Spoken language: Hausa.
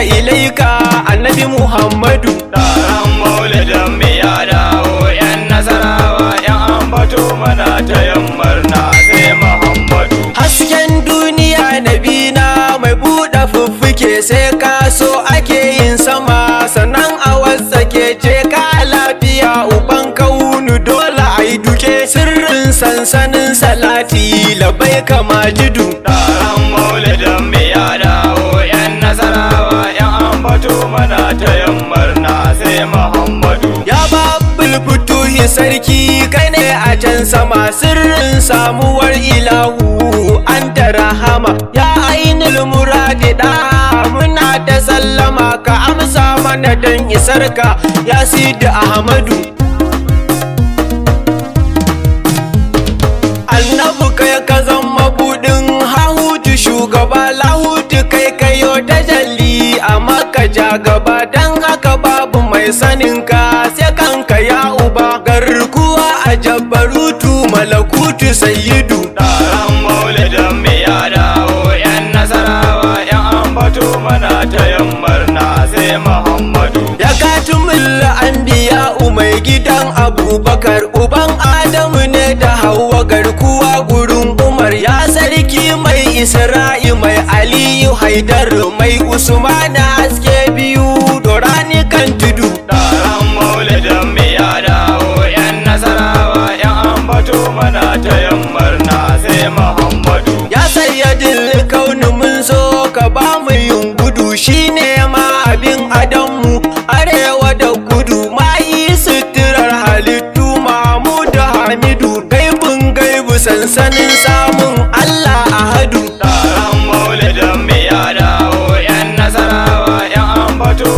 ilaika annabi Muhammadu. Taron maulidin mu ya dawo yan Nasarawa yan ambato mana ta murna sai Muhammadu. Hasken duniya nabina mai buɗe fuffuke sai ka so ake yin sama sannan a wasake ce ka lafiya uban kaunu dole ai duke sirrin sansanin salati labai kama jidu. Taron maulidin mu ya dawo yan Nasarawa yan ambato mana ta murna sai Muhammadu. Ya babbul futuhi sarki kai ne a can sama sirrin samuwar ilahu an da rahama ya ainul muradi da muna ta sallama ka amsa mana dan isarka ya sidi ahmadu. Annabu kai ka zama budin hahutu shugaba lahutu kai kayo tajalli a maka ja gaba dan haka babu mai saninka sai kanka ya uba garkuwa a jabbarutu malakutu sayyidu. Taron maulidin mu ya dawo yan Nasarawa yan ambato mana ta murna sai Muhammadu. Ya katumul anbiya mai gidan abubakar uban adamu ne da hawa garkuwa gurin umar ya sarki mai isra'i mai aliyu haidar mai usmana haske biyu dorani kan tudu. Taron maulidin mu ya dawo yan Nasarawa yan ambato mana ta murna sai Muhammadu. Ya sayyadil kauni mun so ka ba mu yin gudu shine ma abin adonmu arewa da kudu mayi suturar halittu Mahmud Hamidu gaibun gaibu sansanin samun Allah ahadu. Taron maulidin mu ya dawo yan Nasarawa yan ambato